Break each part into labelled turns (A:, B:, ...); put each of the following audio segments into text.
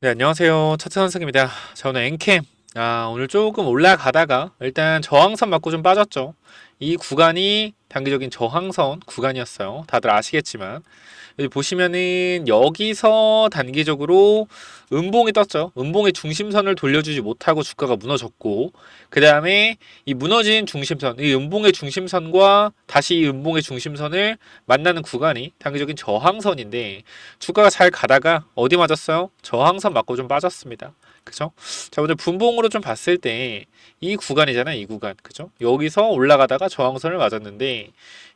A: 네, 안녕하세요. 차트 선생입니다. 저는 엔캠. 오늘 조금 올라가다가 일단 저항선 맞고 좀 빠졌죠. 이 구간이 단기적인 저항선 구간이었어요. 다들 아시겠지만. 여기 보시면은 여기서 단기적으로 음봉이 떴죠. 음봉의 중심선을 돌려주지 못하고 주가가 무너졌고, 그 다음에 이 무너진 중심선, 이 음봉의 중심선과 다시 이 음봉의 중심선을 만나는 구간이 단기적인 저항선인데, 주가가 잘 가다가 어디 맞았어요? 저항선 맞고 좀 빠졌습니다. 그죠? 자, 오늘 분봉으로 좀 봤을 때 이 구간이잖아요. 이 구간. 그죠? 여기서 올라가다가 저항선을 맞았는데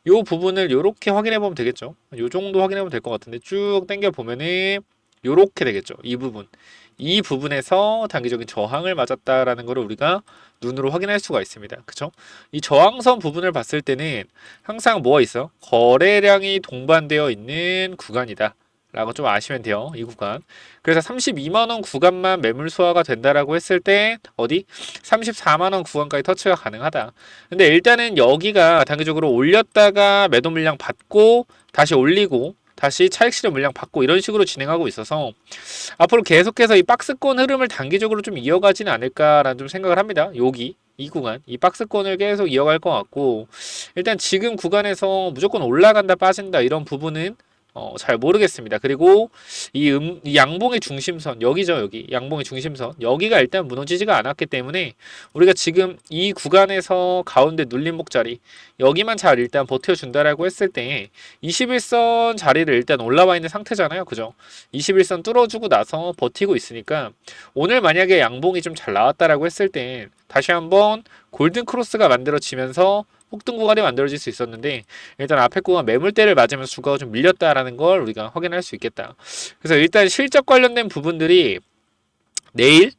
A: 요 부분을 요렇게 확인해 보면 되겠죠. 요 정도 확인해 보면 될 것 같은데 쭉 당겨 보면은 요렇게 되겠죠. 이 부분. 이 부분에서 단기적인 저항을 맞았다라는 것을 우리가 눈으로 확인할 수가 있습니다. 그쵸? 이 저항선 부분을 봤을 때는 항상 뭐가 있어? 거래량이 동반되어 있는 구간이다. 라고 좀 아시면 돼요. 이 구간. 그래서 32만원 구간만 매물 소화가 된다라고 했을 때 어디? 34만원 구간까지 터치가 가능하다. 근데 일단은 여기가 단기적으로 올렸다가 매도 물량 받고 다시 올리고 다시 차익 실현 물량 받고 이런 식으로 진행하고 있어서 앞으로 계속해서 이 박스권 흐름을 단기적으로 좀 이어가지는 않을까라는 좀 생각을 합니다. 여기 이 구간 이 박스권을 계속 이어갈 것 같고 일단 지금 구간에서 무조건 올라간다 빠진다 이런 부분은 잘 모르겠습니다. 그리고 이 양봉의 중심선 여기죠. 여기 양봉의 중심선 여기가 일단 무너지지가 않았기 때문에 우리가 지금 이 구간에서 가운데 눌림목 자리 여기만 잘 일단 버텨준다라고 했을 때 21선 자리를 일단 올라와 있는 상태잖아요. 그죠? 21선 뚫어주고 나서 버티고 있으니까 오늘 만약에 양봉이 좀 잘 나왔다라고 했을 때 다시 한번 골든 크로스가 만들어지면서 폭등 구간이 만들어질 수 있었는데 일단 앞에 구간 매물대를 맞으면서 주가가 좀 밀렸다라는 걸 우리가 확인할 수 있겠다. 그래서 일단 실적 관련된 부분들이 내일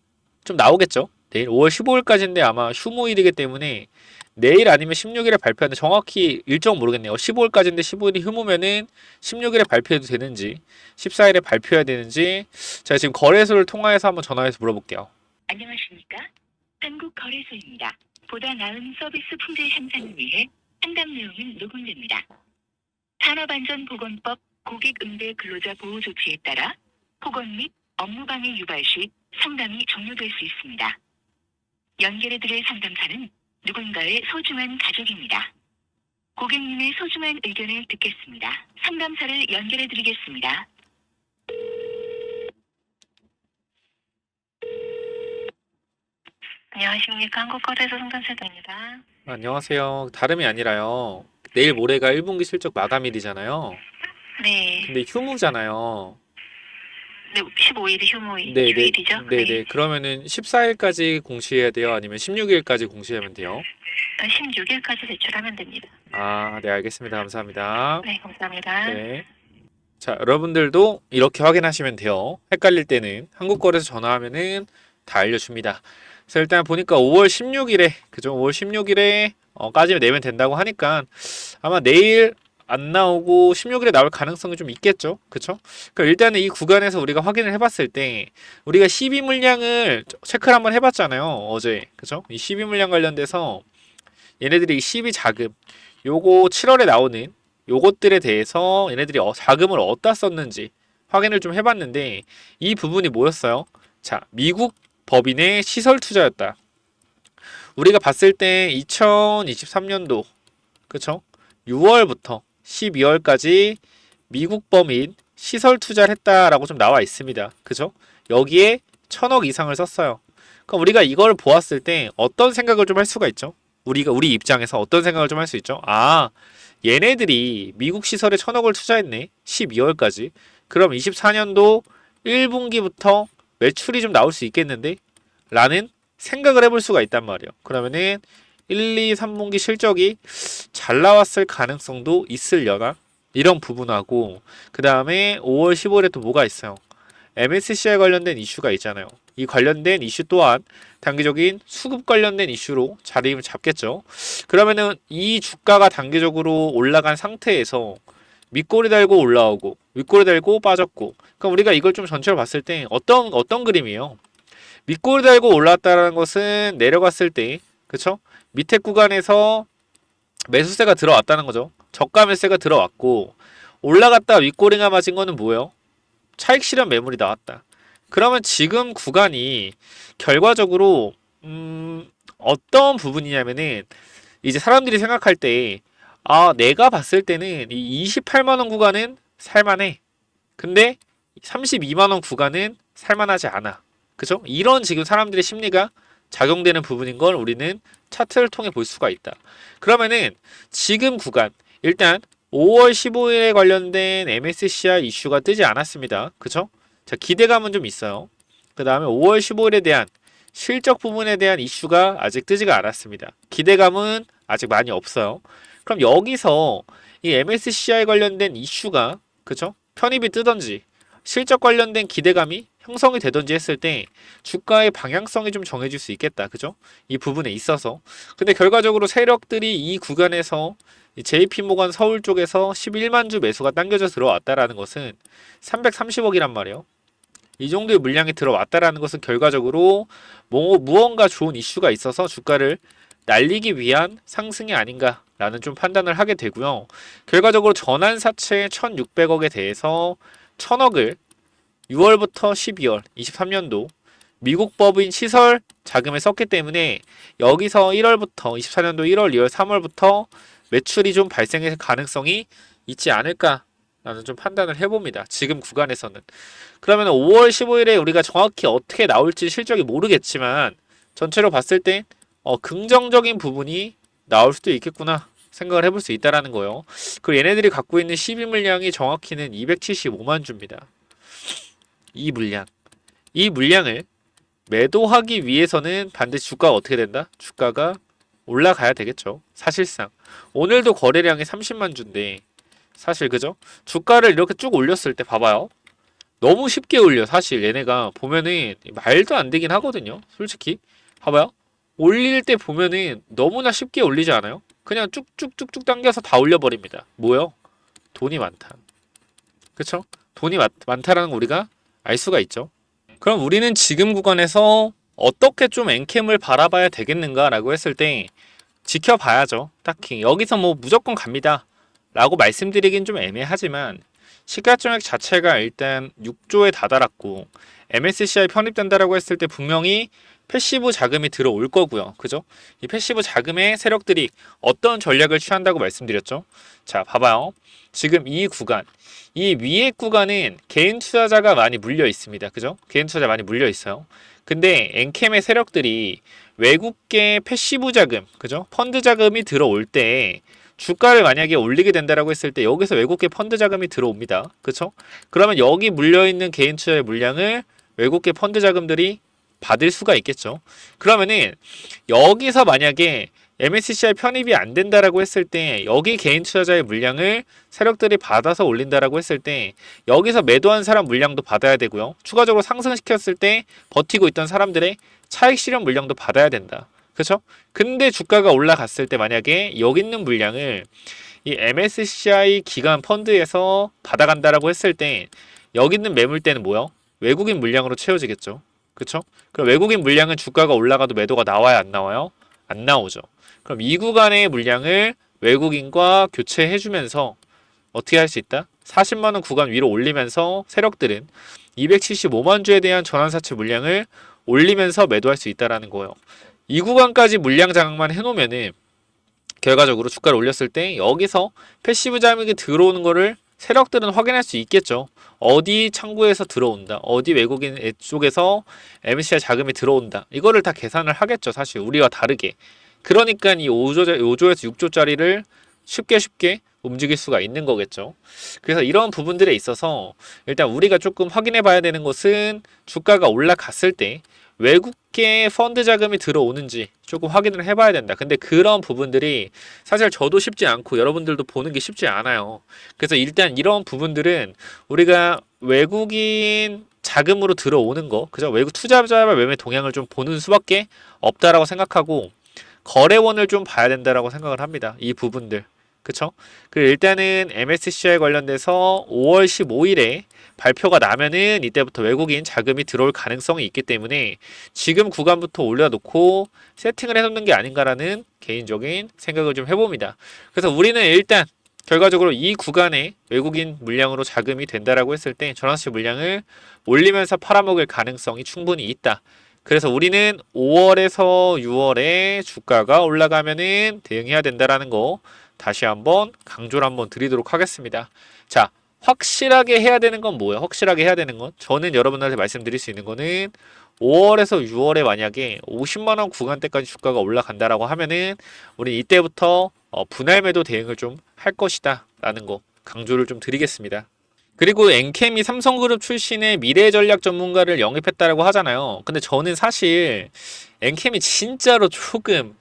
A: 좀 나오겠죠. 내일 5월 15일까지인데 아마 휴무일이기 때문에 내일 아니면 16일에 발표하는데 정확히 일정 모르겠네요. 15일까지인데 15일이 휴무면은 16일에 발표해도 되는지 14일에 발표해야 되는지 제가 지금 거래소를 통화해서 한번 전화해서 물어볼게요.
B: 안녕하십니까? 한국거래소입니다. 보다 나은 서비스 품질 향상을 위해 상담 내용은 녹음됩니다. 산업안전보건법 고객 응대 근로자 보호 조치에 따라 폭언 및 업무방해 유발 시 상담이 종료될 수 있습니다. 연결해드릴 상담사는 누군가의 소중한 가족입니다. 고객님의 소중한 의견을 듣겠습니다. 상담사를 연결해드리겠습니다. 안녕하십니까? 한국거래소 상담센터입니다.
A: 안녕하세요. 다름이 아니라요. 내일 모레가 1분기 실적 마감일이잖아요.
B: 네.
A: 근데 휴무잖아요.
B: 네, 15일이
A: 네네.
B: 휴일이죠?
A: 네네. 그러면은 14일까지 공시해야 돼요? 아니면 16일까지 공시하면 돼요?
B: 16일까지 제출하면 됩니다.
A: 네, 알겠습니다. 감사합니다.
B: 네, 감사합니다.
A: 네. 자, 여러분들도 이렇게 확인하시면 돼요. 헷갈릴 때는 한국거래소 전화하면은 다 알려줍니다. 그래서 일단 보니까 5월 16일에, 그죠? 5월 16일에 까지 내면 된다고 하니까 아마 내일 안 나오고 16일에 나올 가능성이 좀 있겠죠? 그쵸? 그러니까 일단은 이 구간에서 우리가 확인을 해봤을 때 우리가 12 물량을 체크를 한번 해봤잖아요. 어제. 그죠? 이 12 물량 관련돼서 얘네들이 이 12 자금 요거 7월에 나오는 요것들에 대해서 얘네들이 자금을 어디다 썼는지 확인을 좀 해봤는데 이 부분이 뭐였어요? 자, 미국 법인의 시설 투자였다. 우리가 봤을 때 2023년도 그쵸? 6월부터 12월까지 미국 법인 시설 투자를 했다라고 좀 나와 있습니다. 그죠? 여기에 1000억 이상을 썼어요. 그럼 우리가 이걸 보았을 때 어떤 생각을 좀 할 수가 있죠? 우리 입장에서 어떤 생각을 좀 할 수 있죠? 얘네들이 미국 시설에 1000억을 투자했네. 12월까지. 그럼 24년도 1분기부터 매출이 좀 나올 수 있겠는데? 라는 생각을 해볼 수가 있단 말이에요. 그러면은 1, 2, 3분기 실적이 잘 나왔을 가능성도 있으려나? 이런 부분하고 그 다음에 5월 15일에 또 뭐가 있어요? MSCI 관련된 이슈가 있잖아요. 이 관련된 이슈 또한 단기적인 수급 관련된 이슈로 자리를 잡겠죠. 그러면은 이 주가가 단기적으로 올라간 상태에서 윗꼬리 달고 올라오고 윗꼬리 달고 빠졌고 그럼 우리가 이걸 좀 전체로 봤을 때 어떤 그림이에요? 윗꼬리 달고 올라왔다는 것은 내려갔을 때 그쵸? 밑에 구간에서 매수세가 들어왔다는 거죠. 저가 매수세가 들어왔고 올라갔다 윗꼬리가 맞은 거는 뭐예요? 차익 실현 매물이 나왔다. 그러면 지금 구간이 결과적으로 어떤 부분이냐면은 이제 사람들이 생각할 때 내가 봤을 때는 이 28만 원 구간은 살만해. 근데 32만 원 구간은 살만하지 않아. 그죠? 이런 지금 사람들의 심리가 작용되는 부분인 걸 우리는 차트를 통해 볼 수가 있다. 그러면은 지금 구간 일단 5월 15일에 관련된 MSCI 이슈가 뜨지 않았습니다. 그죠? 자, 기대감은 좀 있어요. 그 다음에 5월 15일에 대한 실적 부분에 대한 이슈가 아직 뜨지가 않았습니다. 기대감은 아직 많이 없어요. 그럼 여기서 이 MSCI 관련된 이슈가 그죠? 편입이 뜨던지 실적 관련된 기대감이 형성이 되던지 했을 때 주가의 방향성이 좀 정해질 수 있겠다. 그죠? 이 부분에 있어서. 근데 결과적으로 세력들이 이 구간에서 JP모건 서울 쪽에서 11만 주 매수가 당겨져 들어왔다라는 것은 330억이란 말이에요. 이 정도의 물량이 들어왔다라는 것은 결과적으로 무언가 좋은 이슈가 있어서 주가를 날리기 위한 상승이 아닌가라는 좀 판단을 하게 되고요. 결과적으로 전환사채 1,600억에 대해서 1,000억을 6월부터 12월 23년도 미국 법인 시설 자금에 썼기 때문에 여기서 1월부터 24년도 1월, 2월, 3월부터 매출이 좀 발생할 가능성이 있지 않을까라는 좀 판단을 해봅니다. 지금 구간에서는. 그러면 5월 15일에 우리가 정확히 어떻게 나올지 실적이 모르겠지만 전체로 봤을 때 긍정적인 부분이 나올 수도 있겠구나 생각을 해볼 수 있다라는 거예요. 그리고 얘네들이 갖고 있는 12 물량이 정확히는 275만 주입니다. 이 물량을 매도하기 위해서는 반드시 주가가 어떻게 된다? 주가가 올라가야 되겠죠. 사실상 오늘도 거래량이 30만 주인데 사실 그죠? 주가를 이렇게 쭉 올렸을 때 봐봐요. 너무 쉽게 올려. 사실 얘네가 보면은 말도 안 되긴 하거든요. 솔직히 봐봐요. 올릴 때 보면은 너무나 쉽게 올리지 않아요? 그냥 쭉쭉쭉쭉 당겨서 다 올려버립니다. 뭐요? 돈이 많다. 그쵸? 돈이 많다라는 거 우리가 알 수가 있죠. 그럼 우리는 지금 구간에서 어떻게 좀 엔캠을 바라봐야 되겠는가라고 했을 때 지켜봐야죠. 딱히 여기서 뭐 무조건 갑니다 라고 말씀드리긴 좀 애매하지만 시가총액 자체가 일단 6조에 다다랐고 MSCI 편입된다라고 했을 때 분명히 패시브 자금이 들어올 거고요. 그죠? 이 패시브 자금의 세력들이 어떤 전략을 취한다고 말씀드렸죠? 자, 봐봐요. 지금 이 구간, 이 위에 구간은 개인 투자자가 많이 물려 있습니다. 그죠? 개인 투자자 많이 물려 있어요. 근데 엔캠의 세력들이 외국계 패시브 자금, 그죠? 펀드 자금이 들어올 때 주가를 만약에 올리게 된다라고 했을 때 여기서 외국계 펀드 자금이 들어옵니다. 그렇죠? 그러면 여기 물려 있는 개인 투자의 물량을 외국계 펀드 자금들이 받을 수가 있겠죠. 그러면은 여기서 만약에 MSCI 편입이 안 된다라고 했을 때 여기 개인 투자자의 물량을 세력들이 받아서 올린다라고 했을 때 여기서 매도한 사람 물량도 받아야 되고요. 추가적으로 상승시켰을 때 버티고 있던 사람들의 차익 실현 물량도 받아야 된다. 그렇죠? 근데 주가가 올라갔을 때 만약에 여기 있는 물량을 이 MSCI 기관 펀드에서 받아간다라고 했을 때 여기 있는 매물대는 뭐요? 외국인 물량으로 채워지겠죠. 그렇죠? 그럼 외국인 물량은 주가가 올라가도 매도가 나와야 안 나와요? 안 나오죠. 그럼 이 구간의 물량을 외국인과 교체해주면서 어떻게 할 수 있다? 40만 원 구간 위로 올리면서 세력들은 275만 주에 대한 전환사채 물량을 올리면서 매도할 수 있다라는 거예요. 이 구간까지 물량 장악만 해놓으면은 결과적으로 주가를 올렸을 때 여기서 패시브 자금이 들어오는 거를 세력들은 확인할 수 있겠죠. 어디 창구에서 들어온다. 어디 외국인 쪽에서 MSCI 자금이 들어온다. 이거를 다 계산을 하겠죠. 사실 우리와 다르게. 그러니까 이 5조에서 6조짜리를 쉽게 움직일 수가 있는 거겠죠. 그래서 이런 부분들에 있어서 일단 우리가 조금 확인해 봐야 되는 것은 주가가 올라갔을 때 외국계 펀드 자금이 들어오는지 조금 확인을 해봐야 된다. 근데 그런 부분들이 사실 저도 쉽지 않고 여러분들도 보는 게 쉽지 않아요. 그래서 일단 이런 부분들은 우리가 외국인 자금으로 들어오는 거, 그죠? 외국 투자자와 매매 동향을 좀 보는 수밖에 없다라고 생각하고 거래원을 좀 봐야 된다라고 생각을 합니다. 이 부분들. 그쵸? 그리고 일단은 MSCI 관련돼서 5월 15일에 발표가 나면은 이때부터 외국인 자금이 들어올 가능성이 있기 때문에 지금 구간부터 올려놓고 세팅을 해놓는 게 아닌가라는 개인적인 생각을 좀 해봅니다. 그래서 우리는 일단 결과적으로 이 구간에 외국인 물량으로 자금이 된다라고 했을 때 전환시 물량을 올리면서 팔아먹을 가능성이 충분히 있다. 그래서 우리는 5월에서 6월에 주가가 올라가면은 대응해야 된다라는 거 다시 한번 강조를 한번 드리도록 하겠습니다. 자, 확실하게 해야 되는 건 뭐예요? 확실하게 해야 되는 건 저는 여러분들한테 말씀드릴 수 있는 거는 5월에서 6월에 만약에 50만 원 구간대까지 주가가 올라간다라고 하면은 우리 이때부터 분할 매도 대응을 좀 할 것이다 라는 거 강조를 좀 드리겠습니다. 그리고 엔캠이 삼성그룹 출신의 미래 전략 전문가를 영입했다라고 하잖아요. 근데 저는 사실 엔캠이 진짜로 조금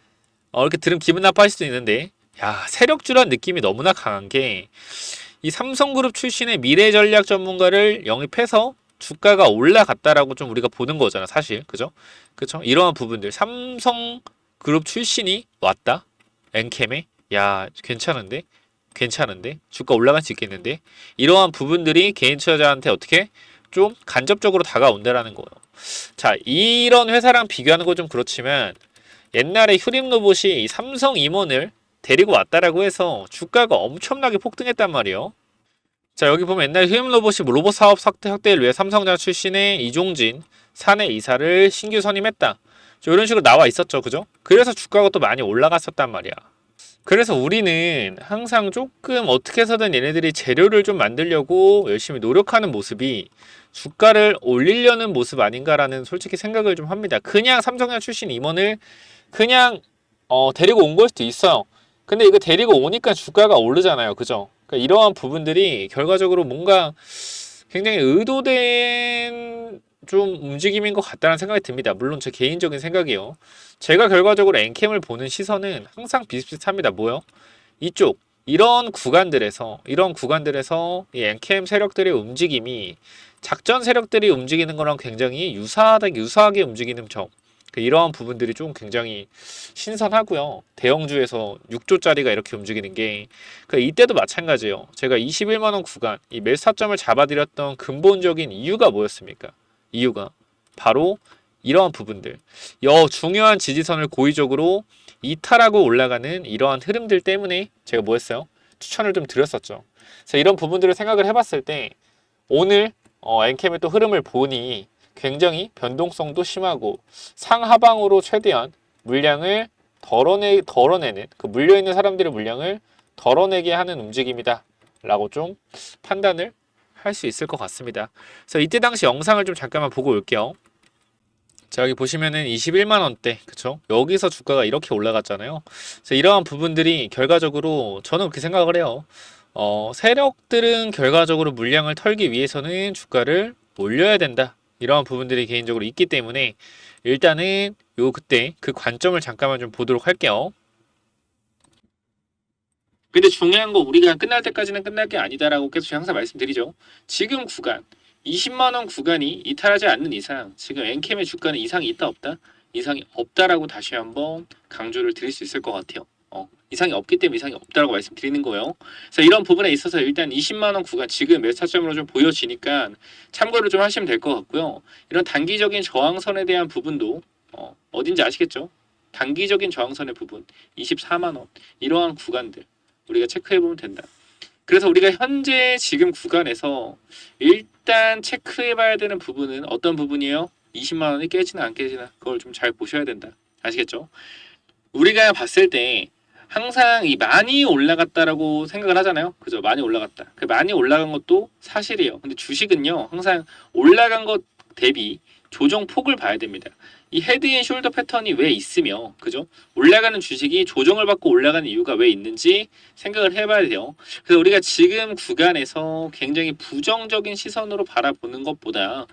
A: 이렇게 들으면 기분 나빠할 수도 있는데 야, 세력주란 느낌이 너무나 강한 게 이 삼성그룹 출신의 미래 전략 전문가를 영입해서 주가가 올라갔다라고 좀 우리가 보는 거잖아, 사실. 그죠? 그쵸? 이러한 부분들. 삼성그룹 출신이 왔다? 엔캠에? 야, 괜찮은데? 괜찮은데? 주가 올라갈 수 있겠는데? 이러한 부분들이 개인 투자자한테 어떻게 좀 간접적으로 다가온다라는 거예요. 자, 이런 회사랑 비교하는 건 좀 그렇지만 옛날에 휴림로봇이 삼성 임원을 데리고 왔다라고 해서 주가가 엄청나게 폭등했단 말이에요. 자, 여기 보면 옛날 휴림로봇이 로봇 사업 확대를 위해 삼성전자 출신의 이종진 사내 이사를 신규 선임했다. 이런 식으로 나와 있었죠. 그죠? 그래서 주가가 또 많이 올라갔었단 말이야. 그래서 우리는 항상 조금 어떻게 해서든 얘네들이 재료를 좀 만들려고 열심히 노력하는 모습이 주가를 올리려는 모습 아닌가라는 솔직히 생각을 좀 합니다. 그냥 삼성전자 출신 임원을 그냥 데리고 온 걸 수도 있어요. 근데 이거 데리고 오니까 주가가 오르잖아요. 그죠? 그러니까 이러한 부분들이 결과적으로 뭔가 굉장히 의도된 좀 움직임인 것 같다는 생각이 듭니다. 물론 제 개인적인 생각이요. 제가 결과적으로 엔캠을 보는 시선은 항상 비슷비슷합니다. 뭐요? 이쪽 이런 구간들에서 이 엔캠 세력들의 움직임이 작전 세력들이 움직이는 거랑 굉장히 유사하게 움직이는 점. 이러한 부분들이 좀 굉장히 신선하고요. 대형주에서 6조짜리가 이렇게 움직이는 게 이때도 마찬가지예요. 제가 21만 원 구간 이 매수타점을 잡아드렸던 근본적인 이유가 뭐였습니까? 이유가 바로 이러한 부분들, 중요한 지지선을 고의적으로 이탈하고 올라가는 이러한 흐름들 때문에 제가 뭐 했어요? 추천을 좀 드렸었죠. 그래서 이런 부분들을 생각을 해봤을 때 오늘 엔캠의 또 흐름을 보니 굉장히 변동성도 심하고 상하방으로 최대한 물량을 덜어내는 그 물려있는 사람들의 물량을 덜어내게 하는 움직임이다 라고 좀 판단을 할 수 있을 것 같습니다. 그래서 이때 당시 영상을 좀 잠깐만 보고 올게요. 자, 여기 보시면은 21만 원대, 그쵸? 여기서 주가가 이렇게 올라갔잖아요. 그래서 이러한 부분들이 결과적으로 저는 그렇게 생각을 해요. 세력들은 결과적으로 물량을 털기 위해서는 주가를 올려야 된다. 이러한 부분들이 개인적으로 있기 때문에 일단은 그때 그 관점을 잠깐만 좀 보도록 할게요. 근데 중요한 거 우리가 끝날 때까지는 끝날 게 아니다라고 계속 항상 말씀드리죠. 지금 구간 20만 원 구간이 이탈하지 않는 이상 지금 엔캠의 주가는 이상이 있다 없다? 이상이 없다라고 다시 한번 강조를 드릴 수 있을 것 같아요. 이상이 없기 때문에 이상이 없다라고 말씀드리는 거예요. 그래서 이런 부분에 있어서 일단 20만 원 구간 지금 매수타점으로 좀 보여지니까 참고를 좀 하시면 될 것 같고요. 이런 단기적인 저항선에 대한 부분도 어딘지 아시겠죠? 단기적인 저항선의 부분 24만 원 이러한 구간들 우리가 체크해 보면 된다. 그래서 우리가 현재 지금 구간에서 일단 체크해 봐야 되는 부분은 어떤 부분이에요? 20만 원이 깨지나 안 깨지나 그걸 좀 잘 보셔야 된다. 아시겠죠? 우리가 봤을 때 항상 이 많이 올라갔다라고 생각을 하잖아요. 그죠? 많이 올라갔다. 그 많이 올라간 것도 사실이에요. 근데 주식은요, 항상 올라간 것 대비 조정폭을 봐야 됩니다. 이 헤드앤숄더 패턴이 왜 있으며, 그죠? 올라가는 주식이 조정을 받고 올라가는 이유가 왜 있는지 생각을 해봐야 돼요. 그래서 우리가 지금 구간에서 굉장히 부정적인 시선으로 바라보는 것보다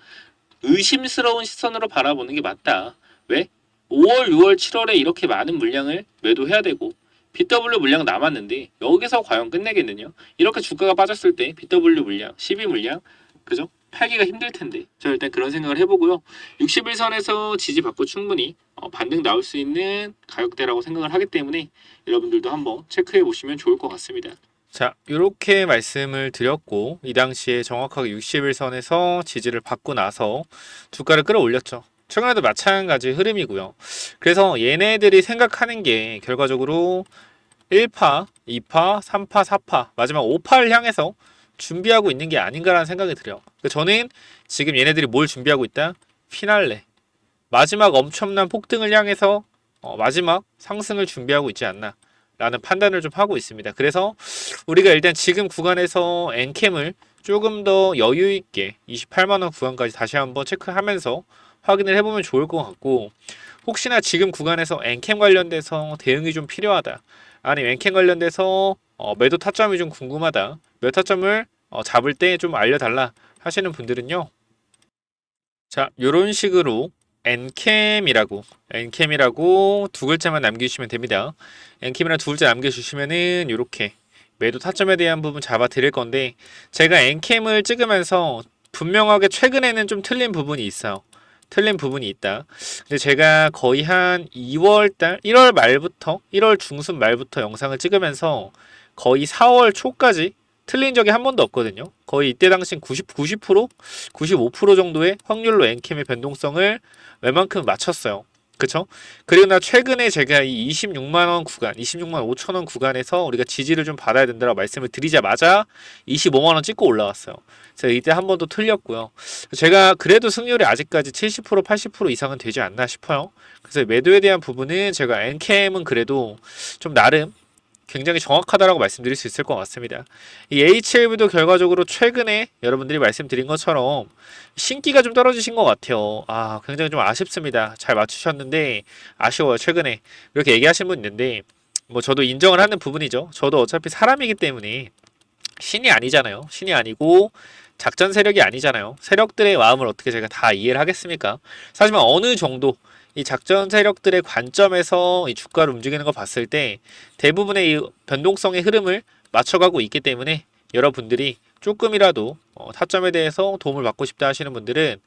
A: 의심스러운 시선으로 바라보는 게 맞다. 왜? 5월, 6월, 7월에 이렇게 많은 물량을 매도해야 되고 BW 물량 남았는데 여기서 과연 끝내겠느냐? 이렇게 주가가 빠졌을 때 BW 물량, 12 물량, 그죠? 팔기가 힘들 텐데 저 일단 그런 생각을 해보고요. 61선에서 지지받고 충분히 반등 나올 수 있는 가격대라고 생각을 하기 때문에 여러분들도 한번 체크해 보시면 좋을 것 같습니다. 자, 이렇게 말씀을 드렸고 이 당시에 정확하게 61선에서 지지를 받고 나서 주가를 끌어올렸죠. 최근에도 마찬가지 흐름이고요. 그래서 얘네들이 생각하는 게 결과적으로 1파, 2파, 3파, 4파, 마지막 5파를 향해서 준비하고 있는 게 아닌가라는 생각이 들어요. 그러니까 저는 지금 얘네들이 뭘 준비하고 있다? 피날레. 마지막 엄청난 폭등을 향해서 마지막 상승을 준비하고 있지 않나 라는 판단을 좀 하고 있습니다. 그래서 우리가 일단 지금 구간에서 엔캠을 조금 더 여유 있게 28만원 구간까지 다시 한번 체크하면서 확인을 해보면 좋을 것 같고, 혹시나 지금 구간에서 엔캠 관련돼서 대응이 좀 필요하다, 아니면 엔캠 관련돼서 매도 타점이 좀 궁금하다, 몇 타점을 잡을 때 좀 알려달라 하시는 분들은요, 자, 요런 식으로 엔캠이라고 두 글자만 남겨주시면 됩니다. 엔캠이랑 두 글자 남겨주시면은 요렇게 매도 타점에 대한 부분 잡아 드릴 건데, 제가 엔캠을 찍으면서 분명하게 최근에는 좀 틀린 부분이 있어요. 틀린 부분이 있다. 근데 제가 거의 한 2월달, 1월 말부터, 1월 중순 말부터 영상을 찍으면서 거의 4월 초까지 틀린 적이 한 번도 없거든요. 거의 이때 당시 90%, 95% 정도의 확률로 엔캠의 변동성을 웬만큼 맞췄어요. 그쵸? 그리고 나 최근에 제가 이 26만원 구간, 26만 5천원 구간에서 우리가 지지를 좀 받아야 된다고 말씀을 드리자마자 25만원 찍고 올라왔어요. 그래서 이때 한 번도 틀렸고요. 제가 그래도 승률이 아직까지 70%, 80% 이상은 되지 않나 싶어요. 그래서 매도에 대한 부분은 제가 엔캠은 그래도 좀 나름 굉장히 정확하다라고 말씀드릴 수 있을 것 같습니다. 이 HLB도 결과적으로 최근에 여러분들이 말씀드린 것처럼 신기가 좀 떨어지신 것 같아요. 굉장히 좀 아쉽습니다. 잘 맞추셨는데 아쉬워요. 최근에 이렇게 얘기하신 분 있는데, 뭐 저도 인정을 하는 부분이죠. 저도 어차피 사람이기 때문에 신이 아니잖아요. 신이 아니고 작전 세력이 아니잖아요. 세력들의 마음을 어떻게 제가 다 이해를 하겠습니까? 하지만 어느 정도 이 작전 세력들의 관점에서 이 주가를 움직이는 거 봤을 때 대부분의 이 변동성의 흐름을 맞춰가고 있기 때문에, 여러분들이 조금이라도 타점에 대해서 도움을 받고 싶다 하시는 분들은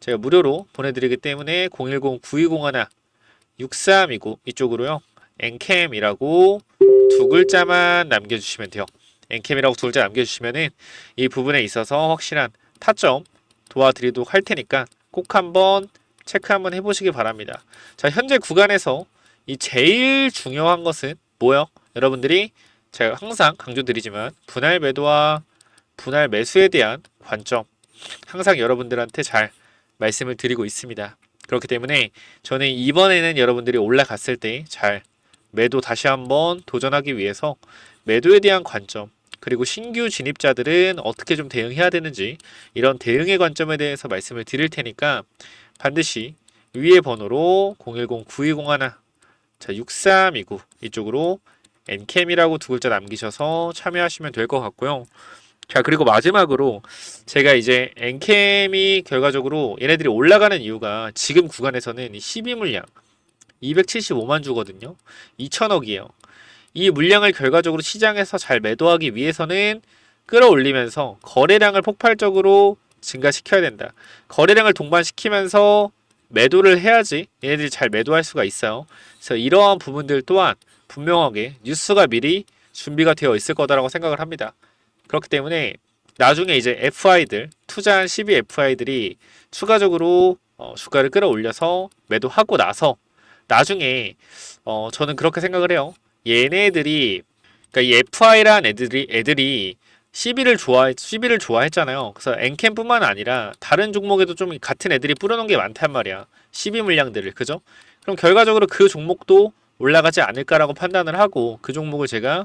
A: 제가 무료로 보내드리기 때문에 010-9201-6329 이쪽으로요, 엔캠이라고 두 글자만 남겨주시면 돼요. 엔캠이라고 두 글자 남겨주시면은 이 부분에 있어서 확실한 타점 도와드리도록 할 테니까 꼭 한번 체크 한번 해보시기 바랍니다. 자, 현재 구간에서 이 제일 중요한 것은 뭐요? 여러분들이 제가 항상 강조드리지만 분할 매도와 분할 매수에 대한 관점, 항상 여러분들한테 잘 말씀을 드리고 있습니다. 그렇기 때문에 저는 이번에는 여러분들이 올라갔을 때 잘 매도 다시 한번 도전하기 위해서 매도에 대한 관점, 그리고 신규 진입자들은 어떻게 좀 대응해야 되는지, 이런 대응의 관점에 대해서 말씀을 드릴 테니까 반드시 위의 번호로 010-9201 6329 이쪽으로 엔캠이라고 두 글자 남기셔서 참여하시면 될 것 같고요. 자, 그리고 마지막으로 제가 이제 엔캠이 결과적으로 얘네들이 올라가는 이유가 지금 구간에서는 12 물량 275만 주거든요. 2천억이에요. 이 물량을 결과적으로 시장에서 잘 매도하기 위해서는 끌어올리면서 거래량을 폭발적으로 증가시켜야 된다. 거래량을 동반시키면서 매도를 해야지 얘네들이 잘 매도할 수가 있어요. 그래서 이러한 부분들 또한 분명하게 뉴스가 미리 준비가 되어 있을 거다라고 생각을 합니다. 그렇기 때문에 나중에 이제 FI들, 투자한 12FI들이 추가적으로 주가를 끌어올려서 매도하고 나서 나중에 저는 그렇게 생각을 해요. 얘네들이, 그러니까 이 FI란 애들이 CB를 좋아했잖아요. 그래서 엔캠뿐만 아니라 다른 종목에도 좀 같은 애들이 뿌려놓은 게 많단 말이야. CB 물량들을, 그죠? 그럼 결과적으로 그 종목도 올라가지 않을까라고 판단을 하고 그 종목을 제가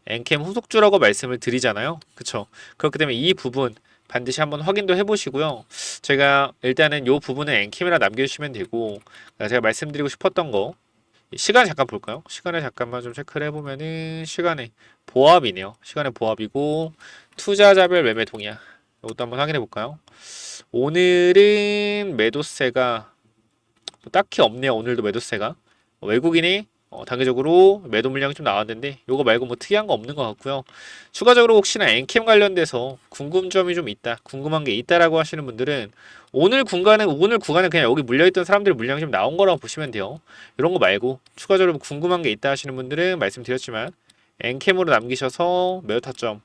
A: 엔캠 후속주라고 말씀을 드리잖아요. 그쵸? 그렇기 때문에 이 부분 반드시 한번 확인도 해보시고요. 제가 일단은 이 부분은 엔캠이라 남겨주시면 되고, 제가 말씀드리고 싶었던 거 시간 잠깐 볼까요? 시간을 잠깐만 좀 체크를 해보면은 시간에 보합이네요. 시간에 보합이고 투자자별 매매 동향, 이것도 한번 확인해 볼까요? 오늘은 매도세가 딱히 없네요. 오늘도 매도세가 외국인이 단기적으로 매도 물량이 좀 나왔는데 요거 말고 뭐 특이한 거 없는 것 같고요. 추가적으로 혹시나 엔캠 관련돼서 궁금점이 좀 있다, 궁금한 게 있다라고 하시는 분들은 오늘 구간은 그냥 여기 물려있던 사람들의 물량이 좀 나온 거라고 보시면 돼요. 이런 거 말고 추가적으로 궁금한 게 있다 하시는 분들은 말씀드렸지만 엔캠으로 남기셔서 매도 타점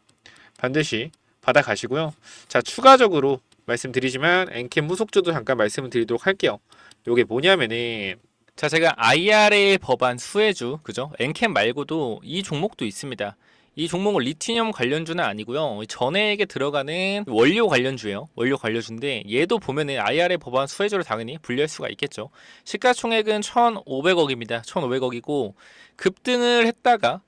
A: 반드시 받아 가시고요. 자, 추가적으로 말씀드리지만 엔캠 후속주도 잠깐 말씀을 드리도록 할게요. 요게 뭐냐면은
C: 자, 제가 IRA 법안 수혜주, 그죠? 엔캠 말고도 이 종목도 있습니다. 이 종목은 리튬 관련주는 아니고요. 전해액에 들어가는 원료 관련주예요. 원료 관련주인데 얘도 보면은 IRA 법안 수혜주로 당연히 분류할 수가 있겠죠. 시가총액은 1,500억입니다. 1,500억이고 급등을 했다가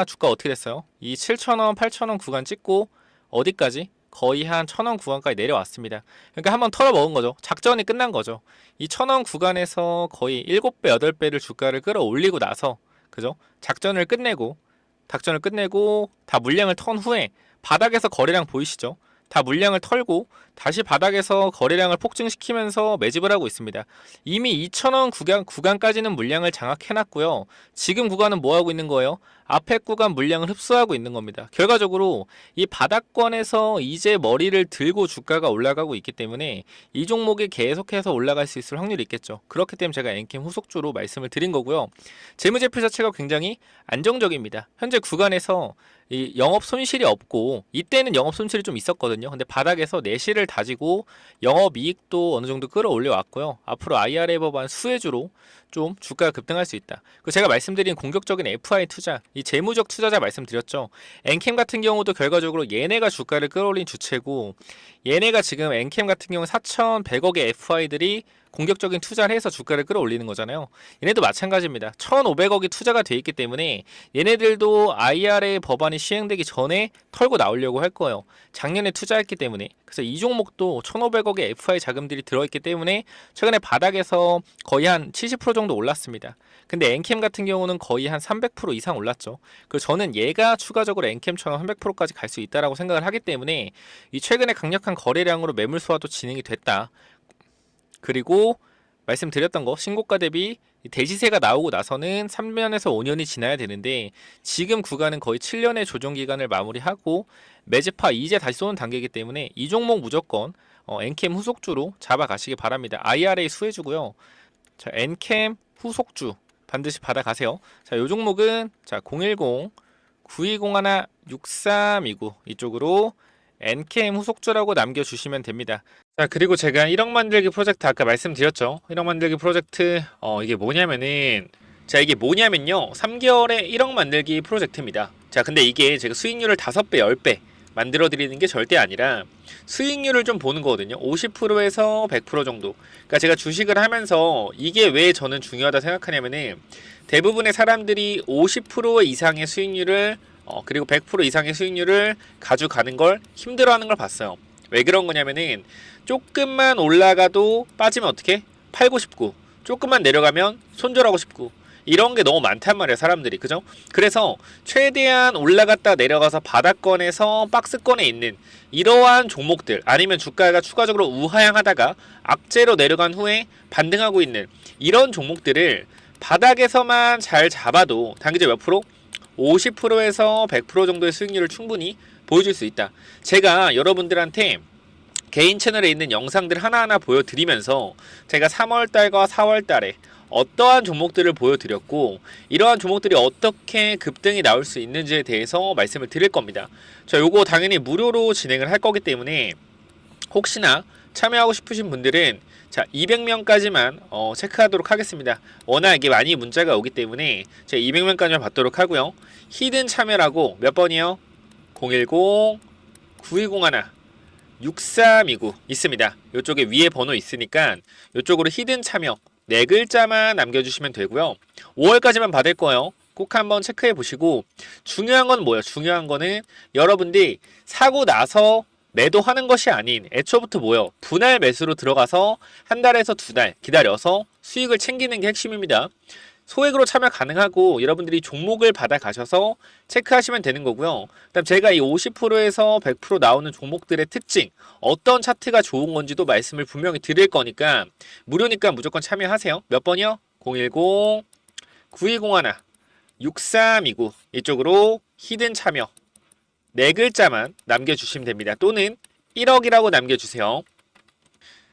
C: 주가 어떻게 됐어요? 이 7,000원, 8,000원 구간 찍고 어디까지? 거의 한 1,000원 구간까지 내려왔습니다. 그러니까 한번 털어먹은 거죠. 작전이 끝난 거죠. 이 1,000원 구간에서 거의 7배, 8배를 주가를 끌어올리고 나서 그죠? 작전을 끝내고 다 물량을 턴 후에 바닥에서 거래량 보이시죠? 다 물량을 털고 다시 바닥에서 거래량을 폭증시키면서 매집을 하고 있습니다. 이미 2,000원 구간까지는 물량을 장악해놨고요. 지금 구간은 뭐 하고 있는 거예요? 앞에 구간 물량을 흡수하고 있는 겁니다. 결과적으로 이 바닥권에서 이제 머리를 들고 주가가 올라가고 있기 때문에 이 종목이 계속해서 올라갈 수 있을 확률이 있겠죠. 그렇기 때문에 제가 엔캠 후속주로 말씀을 드린 거고요. 재무제표 자체가 굉장히 안정적입니다. 현재 구간에서 이 영업 손실이 없고 이때는 영업 손실이 좀 있었거든요. 근데 바닥에서 내실을 다지고 영업 이익도 어느 정도 끌어올려 왔고요. 앞으로 IRA 법안 수혜주로 좀 주가가 급등할 수 있다. 그 제가 말씀드린 공격적인 FI 투자, 이 재무적 투자자 말씀드렸죠. 엔캠 같은 경우도 결과적으로 얘네가 주가를 끌어올린 주체고 얘네가 지금 엔캠 같은 경우 4,100억의 FI들이 공격적인 투자를 해서 주가를 끌어올리는 거잖아요. 얘네도 마찬가지입니다. 1,500억이 투자가 돼 있기 때문에 얘네들도 IRA 법안이 시행되기 전에 털고 나오려고 할 거예요. 작년에 투자했기 때문에. 그래서 이 종목도 1,500억의 FI 자금들이 들어있기 때문에 최근에 바닥에서 거의 한 70% 정도 올랐습니다. 근데 엔캠 같은 경우는 거의 한 300% 이상 올랐죠. 그래서 저는 얘가 추가적으로 엔캠처럼 300%까지 갈 수 있다라고 생각을 하기 때문에 이 최근에 강력한 거래량으로 매물 소화도 진행이 됐다. 그리고 말씀드렸던 거 신고가 대비 대시세가 나오고 나서는 3년에서 5년이 지나야 되는데 지금 구간은 거의 7년의 조정 기간을 마무리하고 매집하 이제 다시 쏘는 단계이기 때문에 이 종목 무조건 엔캠 후속주로 잡아가시기 바랍니다. IRA 수혜주고요. 자, 엔캠 후속주 반드시 받아가세요. 자, 요 종목은 자 010-9201-6329 이쪽으로 엔캠 후속주라고 남겨주시면 됩니다.
A: 자, 그리고 제가 1억 만들기 프로젝트 아까 말씀드렸죠. 1억 만들기 프로젝트 이게 뭐냐면은 자, 이게 뭐냐면요. 3개월에 1억 만들기 프로젝트입니다. 자, 근데 이게 제가 수익률을 5배, 10배 만들어 드리는 게 절대 아니라 수익률을 좀 보는 거거든요. 50%에서 100% 정도. 그러니까 제가 주식을 하면서 이게 왜 저는 중요하다 생각하냐면은 대부분의 사람들이 50% 이상의 수익률을 그리고 100% 이상의 수익률을 가져가는 걸 힘들어하는 걸 봤어요. 왜 그런 거냐면은 조금만 올라가도 빠지면 어떻게? 팔고 싶고 조금만 내려가면 손절하고 싶고 이런 게 너무 많단 말이에요, 사람들이. 그죠? 그래서 최대한 올라갔다 내려가서 바닥권에서 박스권에 있는 이러한 종목들 아니면 주가가 추가적으로 우하향하다가 악재로 내려간 후에 반등하고 있는 이런 종목들을 바닥에서만 잘 잡아도 단기적 몇 프로? 50%에서 100% 정도의 수익률을 충분히 보여줄 수 있다. 제가 여러분들한테 개인 채널에 있는 영상들 하나하나 보여드리면서 제가 3월달과 4월달에 어떠한 종목들을 보여드렸고 이러한 종목들이 어떻게 급등이 나올 수 있는지에 대해서 말씀을 드릴 겁니다. 자, 요거 당연히 무료로 진행을 할 거기 때문에 혹시나 참여하고 싶으신 분들은 자 200명까지만 체크하도록 하겠습니다. 워낙 이게 많이 문자가 오기 때문에 제가 200명까지만 받도록 하고요. 히든 참여라고 몇 번이요? 010-9201-6329 있습니다. 이쪽에 위에 번호 있으니까 이쪽으로 히든 참여 4글자만 남겨주시면 되고요. 5월까지만 받을 거예요. 꼭 한번 체크해 보시고 중요한 건 뭐예요? 중요한 거는 여러분들이 사고 나서 매도하는 것이 아닌 애초부터 뭐예요? 분할 매수로 들어가서 한 달에서 2달 기다려서 수익을 챙기는 게 핵심입니다. 소액으로 참여 가능하고 여러분들이 종목을 받아 가셔서 체크하시면 되는 거고요. 그다음 제가 이 50%에서 100% 나오는 종목들의 특징, 어떤 차트가 좋은 건지도 말씀을 분명히 드릴 거니까 무료니까 무조건 참여하세요. 몇 번이요? 010-9201-6329 이쪽으로 히든 참여 4글자만 남겨주시면 됩니다. 또는 1억이라고 남겨주세요.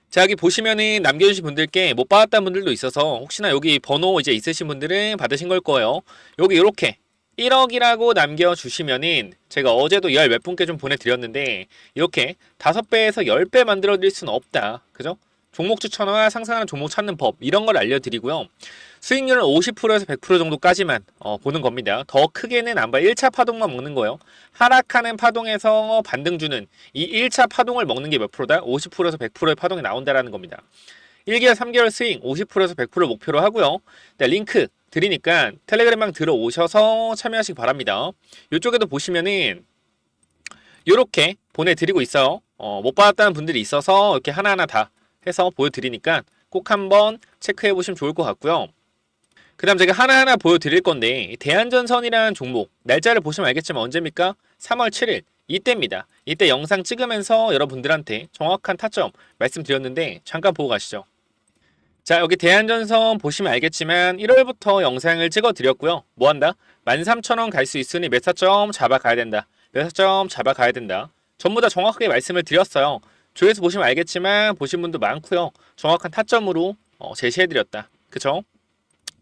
A: 자, 여기 보시면은 남겨주신 분들께 못 받았다는 분들도 있어서 혹시나 여기 번호 이제 있으신 분들은 받으신 걸 거예요. 여기 이렇게 1억이라고 남겨주시면은 제가 어제도 몇 분께 좀 보내드렸는데 이렇게 5배에서 10배 만들어 드릴 수는 없다. 그죠? 종목 추천과 상승하는 종목 찾는 법 이런 걸 알려드리고요. 수익률은 50%에서 100% 정도까지만 보는 겁니다. 더 크게는 안 봐요. 1차 파동만 먹는 거예요. 하락하는 파동에서 반등 주는 이 1차 파동을 먹는 게 몇 프로다? 50%에서 100%의 파동이 나온다라는 겁니다. 1개월, 3개월 스윙 50%에서 100% 목표로 하고요. 네, 링크 드리니까 텔레그램방 들어오셔서 참여하시기 바랍니다. 이쪽에도 보시면은 이렇게 보내드리고 있어요. 못 받았다는 분들이 있어서 이렇게 하나하나 다 해서 보여드리니까 꼭 한번 체크해 보시면 좋을 것 같고요. 그 다음 제가 하나하나 보여드릴 건데 대한전선이라는 종목 날짜를 보시면 알겠지만 언제입니까? 3월 7일 이때입니다. 이때 영상 찍으면서 여러분들한테 정확한 타점 말씀드렸는데 잠깐 보고 가시죠. 자, 여기 대한전선 보시면 알겠지만 1월부터 영상을 찍어 드렸고요. 뭐 한다? 13,000원 갈 수 있으니 몇 사점 잡아가야 된다. 몇 사점 잡아가야 된다. 전부 다 정확하게 말씀을 드렸어요. 조회수 보시면 알겠지만 보신 분도 많고요. 정확한 타점으로 제시해 드렸다. 그쵸?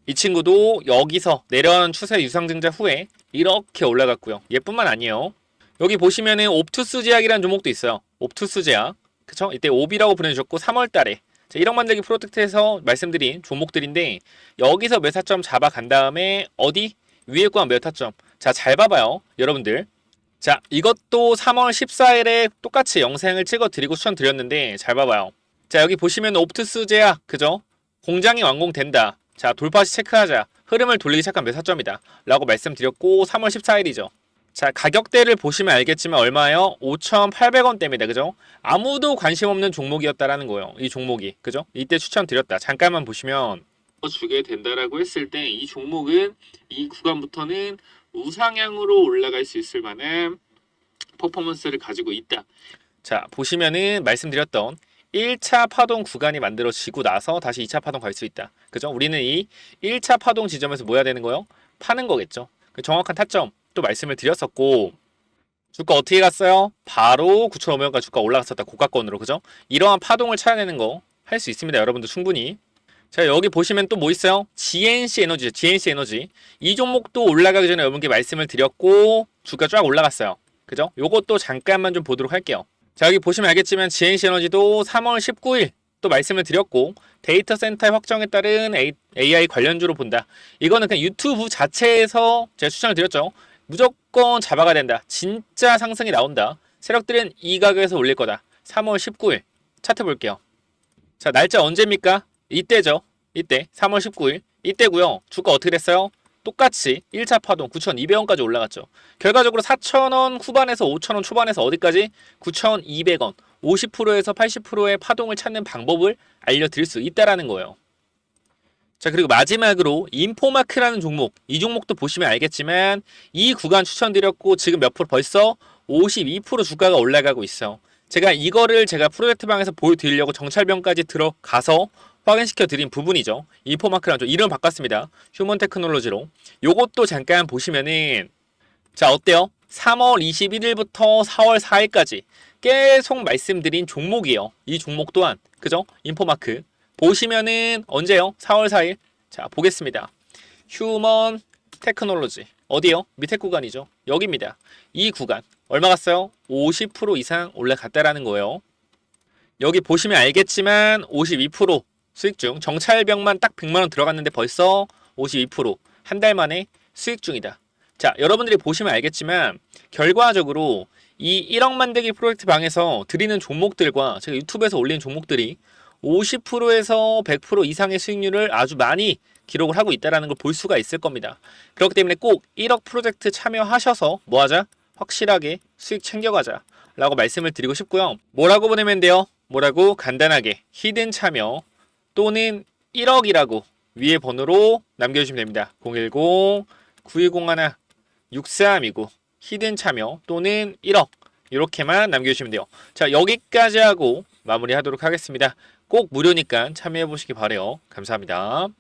A: 이 친구도 여기서 내려온 추세 유상증자 후에 이렇게 올라갔고요. 얘뿐만 아니에요. 여기 보시면은 옵투스 제약이라는 종목도 있어요. 옵투스 제약. 그쵸? 이때 옵이라고 보내주셨고 3월 달에 1억 만들기 프로젝트에서 말씀드린 종목들인데 여기서 몇 타점 잡아간 다음에 어디? 위에 구간 몇 타점? 자, 잘 봐봐요. 여러분들. 자, 이것도 3월 14일에 똑같이 영상을 찍어 드리고 추천드렸는데 잘 봐봐요. 자, 여기 보시면 옵투스 제약. 그죠? 공장이 완공된다. 자, 돌파시 체크하자. 흐름을 돌리기 시작한 몇 타점이다. 라고 말씀드렸고 3월 14일이죠. 자, 가격대를 보시면 알겠지만 얼마예요? 5,800원대입니다. 그죠? 아무도 관심 없는 종목이었다라는 거예요. 이 종목이. 그죠? 이때 추천드렸다. 잠깐만 보시면 주게 된다라고 했을 때 이 종목은 이 구간부터는 우상향으로 올라갈 수 있을 만한 퍼포먼스를 가지고 있다. 자, 보시면은 말씀드렸던 1차 파동 구간이 만들어지고 나서 다시 2차 파동 갈 수 있다. 그죠? 우리는 이 1차 파동 지점에서 뭐 해야 되는 거예요? 파는 거겠죠. 그 정확한 타점 또 말씀을 드렸었고 주가 어떻게 갔어요? 바로 9,500원까지 주가 올라갔었다. 고가권으로. 그죠? 이러한 파동을 찾아내는 거 할 수 있습니다. 여러분들 충분히. 자, 여기 보시면 또 뭐 있어요? GNC 에너지죠. GNC 에너지. 이 종목도 올라가기 전에 여러분께 말씀을 드렸고 주가 쫙 올라갔어요. 그죠? 요것도 잠깐만 좀 보도록 할게요. 자, 여기 보시면 알겠지만 GNC 에너지도 3월 19일 또 말씀을 드렸고 데이터 센터의 확정에 따른 AI 관련주로 본다. 이거는 그냥 유튜브 자체에서 제가 추천을 드렸죠. 무조건 잡아가야 된다. 진짜 상승이 나온다. 세력들은 이 가격에서 올릴 거다. 3월 19일 차트 볼게요. 자, 날짜 언제입니까? 이때죠. 이때 3월 19일 이때고요. 주가 어떻게 됐어요? 똑같이 1차 파동 9,200원까지 올라갔죠. 결과적으로 4,000원 후반에서 5,000원 초반에서 어디까지? 9,200원 50%에서 80%의 파동을 찾는 방법을 알려드릴 수 있다라는 거예요. 자, 그리고 마지막으로 인포마크라는 종목, 이 종목도 보시면 알겠지만 이 구간 추천드렸고 지금 몇 프로 벌써 52% 주가가 올라가고 있어요. 제가 프로젝트 방에서 보여드리려고 정찰병까지 들어가서 확인시켜 드린 부분이죠. 인포마크라는 종 이름 바꿨습니다. 휴먼 테크놀로지로. 요것도 잠깐 보시면은 자, 어때요? 3월 21일부터 4월 4일까지 계속 말씀드린 종목이에요. 이 종목 또한. 그죠? 인포마크. 보시면은 언제요? 4월 4일. 자, 보겠습니다. 휴먼 테크놀로지. 어디요? 밑에 구간이죠. 여기입니다. 이 구간. 얼마 갔어요? 50% 이상 올라갔다라는 거예요. 여기 보시면 알겠지만 52% 수익 중. 정찰병만 딱 100만원 들어갔는데 벌써 52% 한 달 만에 수익 중이다. 자, 여러분들이 보시면 알겠지만 결과적으로 이 1억 만들기 프로젝트 방에서 드리는 종목들과 제가 유튜브에서 올리는 종목들이 50%에서 100% 이상의 수익률을 아주 많이 기록을 하고 있다는 걸 볼 수가 있을 겁니다. 그렇기 때문에 꼭 1억 프로젝트 참여하셔서 뭐하자? 확실하게 수익 챙겨가자 라고 말씀을 드리고 싶고요. 뭐라고 보내면 돼요? 뭐라고? 간단하게 히든 참여 또는 1억이라고 위에 번호로 남겨주시면 됩니다. 010-9201-6329 히든 참여 또는 1억 이렇게만 남겨주시면 돼요. 자, 여기까지 하고 마무리하도록 하겠습니다. 꼭 무료니까 참여해보시기 바라요. 감사합니다.